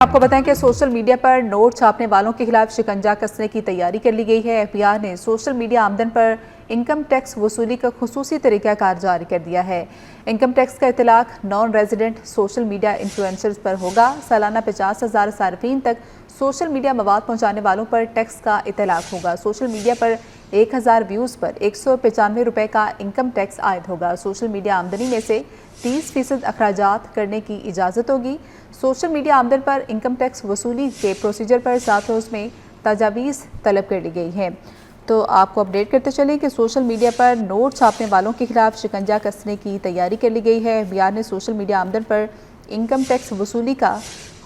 آپ کو بتائیں کہ سوشل میڈیا پر نوٹ چھاپنے والوں کے خلاف شکنجہ کسنے کی تیاری کر لی گئی ہے۔ ایف بی آئی نے سوشل میڈیا آمدن پر انکم ٹیکس وصولی کا خصوصی طریقہ کار جاری کر دیا ہے۔ انکم ٹیکس کا اطلاق non resident social media influencers پر ہوگا۔ سالانہ 50,000 صارفین تک سوشل میڈیا مواد پہنچانے والوں پر ٹیکس کا اطلاق ہوگا۔ سوشل میڈیا پر 1,000 ویوز پر 195 روپے کا انکم ٹیکس عائد ہوگا۔ سوشل میڈیا آمدنی میں سے 30% اخراجات کرنے کی اجازت ہوگی۔ سوشل میڈیا آمدن پر انکم ٹیکس وصولی کے پروسیجر پر 7 روز میں تجاویز طلب کر لی گئی ہے۔ تو آپ کو اپڈیٹ کرتے چلیں کہ سوشل میڈیا پر نوٹ چھاپنے والوں کے خلاف شکنجہ کسنے کی تیاری کر لی گئی ہے۔ ایف بی آئی نے سوشل میڈیا آمدن پر انکم ٹیکس وصولی کا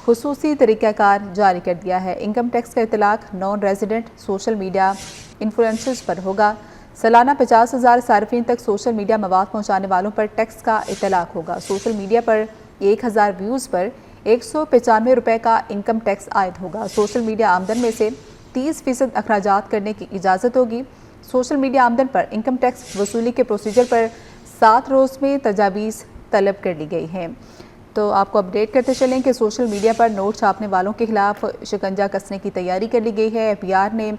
خصوصی طریقہ کار جاری کر دیا ہے۔ انکم ٹیکس کا اطلاق non resident social media influencers پر ہوگا۔ سالانہ 50,000 صارفین تک سوشل میڈیا مواد پہنچانے والوں پر ٹیکس کا اطلاق ہوگا۔ سوشل میڈیا پر 1,000 ویوز پر 195 روپے کا انکم ٹیکس عائد ہوگا۔ سوشل میڈیا آمدن میں سے 30% اخراجات کرنے کی اجازت ہوگی۔ سوشل میڈیا آمدن پر انکم ٹیکس وصولی کے پروسیجر پر 7 روز میں تجاویز طلب کر لی گئی ہے۔ تو آپ کو اپڈیٹ کرتے چلیں کہ سوشل میڈیا پر نوٹ چھاپنے والوں کے خلاف شکنجہ کسنے کی تیاری کر لی گئی ہے۔ ایف بی آئی نے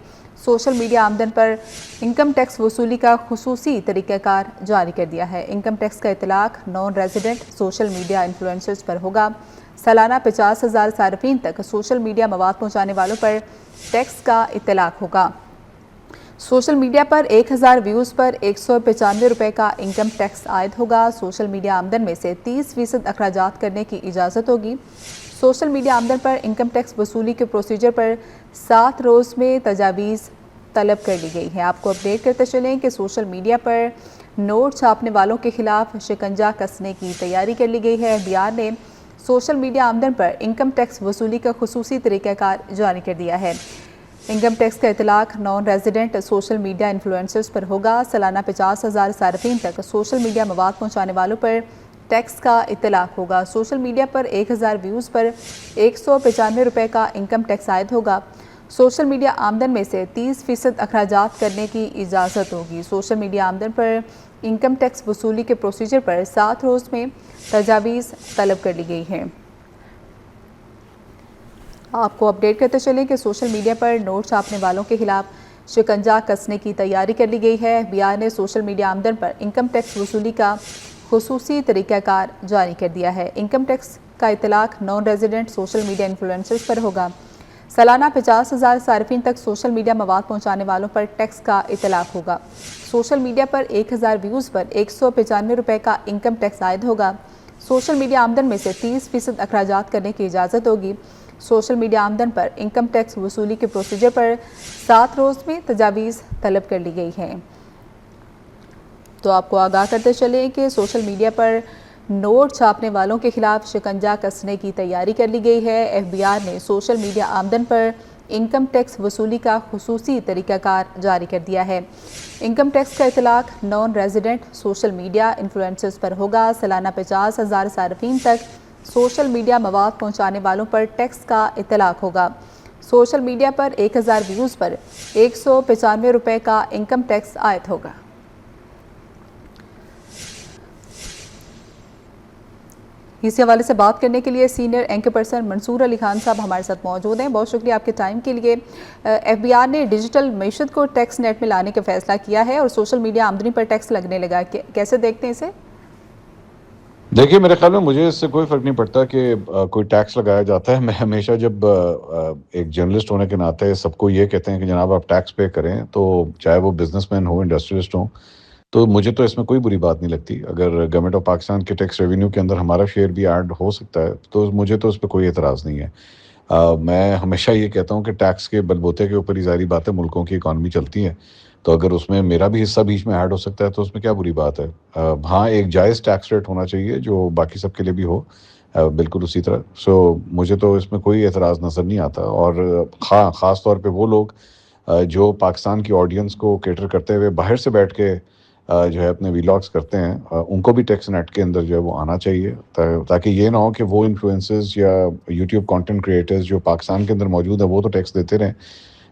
سوشل میڈیا آمدن پر انکم ٹیکس وصولی کا خصوصی طریقہ کار جاری کر دیا ہے۔ انکم ٹیکس کا اطلاق non resident social media influencers پر ہوگا۔ سالانہ 50,000 صارفین تک سوشل میڈیا مواد پہنچانے والوں پر ٹیکس کا اطلاق ہوگا۔ سوشل میڈیا پر 1,000 ویوز پر 195 روپے کا انکم ٹیکس عائد ہوگا۔ سوشل میڈیا آمدن میں سے 30% اخراجات کرنے کی اجازت ہوگی۔ سوشل میڈیا آمدن پر انکم ٹیکس وصولی کے پروسیجر پر 7 روز میں تجاویز طلب کر لی گئی ہے۔ آپ کو اپڈیٹ کرتے چلیں کہ سوشل میڈیا پر نوٹ چھاپنے والوں کے خلاف شکنجہ کسنے کی تیاری کر لی گئی ہے۔ ایف بی آئی نے سوشل میڈیا آمدن پر انکم ٹیکس وصولی کا خصوصی طریقہ کار جاری کر دیا ہے۔ انکم ٹیکس کا اطلاق non resident social media influencers پر ہوگا۔ سالانہ 50,000 صارفین تک سوشل میڈیا مواد پہنچانے والوں پر ٹیکس کا اطلاق ہوگا۔ سوشل میڈیا پر 1,000 ویوز پر 195 روپے کا انکم ٹیکس عائد ہوگا۔ سوشل میڈیا آمدن میں سے 30% اخراجات کرنے کی اجازت ہوگی۔ سوشل میڈیا آمدن پر انکم ٹیکس وصولی کے پروسیجر پر 7 روز میں تجاویز طلب کر لی گئی ہے۔ آپ کو اپڈیٹ کرتے چلیں کہ سوشل میڈیا پر نوٹ چھاپنے والوں کے خلاف شکنجہ کسنے کی تیاری کر لی گئی ہے۔ ایف بی آئی نے سوشل میڈیا آمدن پر انکم ٹیکس وصولی کا خصوصی طریقہ کار جاری کر دیا ہے۔ انکم ٹیکس کا اطلاق non resident social media influencers پر ہوگا۔ سالانہ 50,000 صارفین تک سوشل میڈیا مواد پہنچانے والوں پر ٹیکس کا اطلاق ہوگا۔ سوشل میڈیا پر 1,000 ویوز پر 195 روپے کا انکم ٹیکس عائد ہوگا۔ سوشل میڈیا آمدن میں سے 30% اخراجات کرنے کی اجازت ہوگی۔ سوشل میڈیا آمدن پر انکم ٹیکس وصولی کے پروسیجر پر 7 روز میں تجاویز طلب کر لی گئی ہے۔ تو آپ کو آگاہ کرتے چلیں کہ سوشل میڈیا پر نوٹ چھاپنے والوں کے خلاف شکنجہ کسنے کی تیاری کر لی گئی ہے۔ ایف بی آئی نے سوشل میڈیا آمدن پر انکم ٹیکس وصولی کا خصوصی طریقہ کار جاری کر دیا ہے۔ انکم ٹیکس کا اطلاق non resident social media influencers پر ہوگا۔ سالانہ 50,000 صارفین تک سوشل میڈیا مواد پہنچانے والوں پر ٹیکس کا اطلاق ہوگا۔ سوشل میڈیا پر 1,000 ویوز پر 195 روپے کا انکم ٹیکس عائد ہوگا۔ اسی حوالے سے بات کرنے کے لیے سینئر اینکر پرسن منصور علی خان صاحب ہمارے ساتھ موجود ہیں۔ بہت شکریہ آپ کے ٹائم کے لیے۔ ایف بی آئی نے ڈیجیٹل معیشت کو ٹیکس نیٹ میں لانے کا فیصلہ کیا ہے اور سوشل میڈیا آمدنی پر ٹیکس لگنے لگا، کیسے دیکھتے ہیں اسے؟ دیکھیے، میرے خیال میں مجھے اس سے کوئی فرق نہیں پڑتا کہ کوئی ٹیکس لگایا جاتا ہے۔ میں ہمیشہ جب ایک جرنلسٹ ہونے کے ناطے سب کو یہ کہتے ہیں کہ جناب آپ ٹیکس پے کریں، تو چاہے وہ بزنس مین ہو، انڈسٹریلسٹ ہوں، تو مجھے تو اس میں کوئی بری بات نہیں لگتی۔ اگر گورنمنٹ آف پاکستان کے ٹیکس ریونیو کے اندر ہمارا شیئر بھی ایڈ ہو سکتا ہے تو مجھے تو اس پہ کوئی اعتراض نہیں ہے۔ میں ہمیشہ یہ کہتا ہوں کہ ٹیکس کے بلبوتے کے اوپر ہی ظاہری بات ہے ملکوں کی اکانومی چلتی ہے، تو اگر اس میں میرا بھی حصہ بیچ میں ایڈ ہو سکتا ہے تو اس میں کیا بری بات ہے۔ ہاں، ایک جائز ٹیکس ریٹ ہونا چاہیے جو باقی سب کے لیے بھی ہو، بالکل اسی طرح۔ مجھے تو اس میں کوئی اعتراض نظر نہیں آتا۔ اور خاص طور پہ وہ لوگ جو پاکستان کی آڈینس کو کیٹر کرتے ہوئے باہر سے بیٹھ کے جو ہے اپنے ویلاگس کرتے ہیں، ان کو بھی ٹیکس نیٹ کے اندر جو ہے وہ آنا چاہیے، تاکہ یہ نہ ہو کہ وہ انفلوئنسرز یا یوٹیوب کانٹینٹ کریٹرز جو پاکستان کے اندر موجود ہیں وہ تو ٹیکس دیتے رہیں،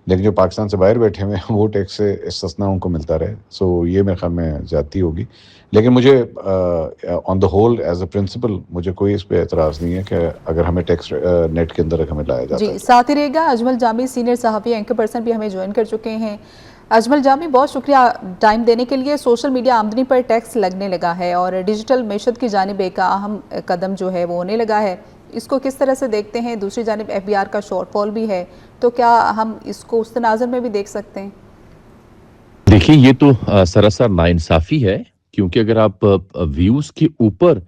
لیکن جو پاکستان سے باہر بیٹھے ہوئے ہیں وہ ٹیکس سے استثنا ان کو ملتا رہے. سو یہ میرے خیال میں زیادتی ہوگی. لیکن مجھے on the whole as a principal مجھے کوئی اس پہ اعتراض نہیں ہے کہ اگر ہمیں ٹیکس نیٹ کے اندر ہمیں لایا جاتا ہے. جی ساتھ ہی رہے گا اجمل جامی سینئر صحافی اینکر پرسن بھی ہمیں جوائن کر چکے ہیں. اجمل جامی بہت شکریہ ٹائم دینے کے لیے. سوشل میڈیا آمدنی پر ٹیکس لگنے لگا ہے اور ڈیجیٹل معیشت کی جانب ایک اہم قدم جو ہے وہ ہونے لگا ہے. اس کو کس طرح سے دیکھتے ہیں؟ دوسری جانب ایف بی آر کا شارٹ فال بھی ہے, تو کیا ہم اس کو اس تناظر میں بھی دیکھ سکتے ہیں؟ دیکھیے یہ تو سراسر ناانصافی ہے, کیونکہ اگر آپ ویوز کے اوپر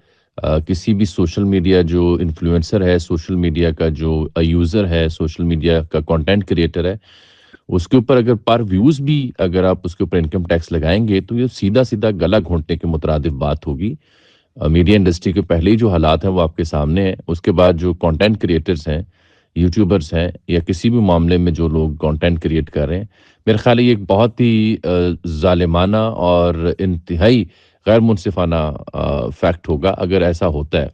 کسی بھی سوشل میڈیا جو انفلوئنسر ہے, سوشل میڈیا کا جو یوزر ہے, سوشل میڈیا کا کنٹینٹ کریٹر ہے, اس کے اوپر اگر پر ویوز بھی اگر آپ اس کے اوپر انکم ٹیکس لگائیں گے تو یہ سیدھا سیدھا گلا گھونٹنے کے مترادف بات ہوگی. میڈیا انڈسٹری کے پہلے ہی جو حالات ہیں وہ آپ کے سامنے ہیں. اس کے بعد جو کنٹینٹ کریٹرز ہیں, یوٹیوبرز ہیں, یا کسی بھی معاملے میں جو لوگ کنٹینٹ کریٹ کر رہے ہیں, میرے خیال ہے یہ ایک بہت ہی ظالمانہ اور انتہائی غیر منصفانہ فیکٹ ہوگا اگر ایسا ہوتا ہے.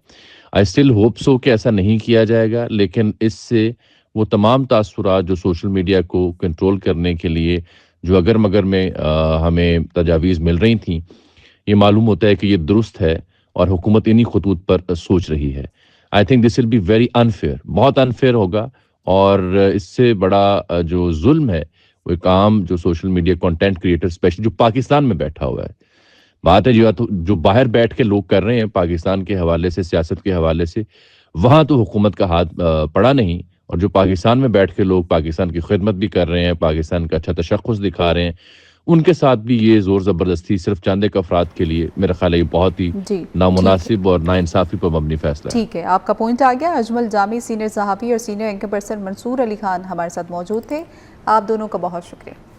آئی اسٹل ہوپ سو کہ ایسا نہیں کیا جائے گا, لیکن اس سے وہ تمام تاثرات جو سوشل میڈیا کو کنٹرول کرنے کے لیے جو اگر مگر میں ہمیں تجاویز مل رہی تھیں, یہ معلوم ہوتا ہے کہ یہ درست ہے اور حکومت انہی خطوط پر سوچ رہی ہے. I think this will be very unfair, بہت انفیئر ہوگا, اور اس سے بڑا جو ظلم ہے وہ ایک عام جو social media content creator specially جو پاکستان میں بیٹھا ہوا ہے, بات ہے جو باہر بیٹھ کے لوگ کر رہے ہیں پاکستان کے حوالے سے, سیاست کے حوالے سے, وہاں تو حکومت کا ہاتھ پڑا نہیں, اور جو پاکستان میں بیٹھ کے لوگ پاکستان کی خدمت بھی کر رہے ہیں, پاکستان کا اچھا تشخص دکھا رہے ہیں, ان کے ساتھ بھی یہ زور زبردستی صرف چند ایک افراد کے لیے میرا خیال ہے یہ بہت ہی نامناسب اور ناانصافی پر مبنی فیصلہ ہے. ٹھیک ہے, آپ کا پوائنٹ آ گیا. اجمل جامی سینئر صحافی اور سینئر اینکر پرسن منصور علی خان ہمارے ساتھ موجود تھے. آپ دونوں کا بہت شکریہ.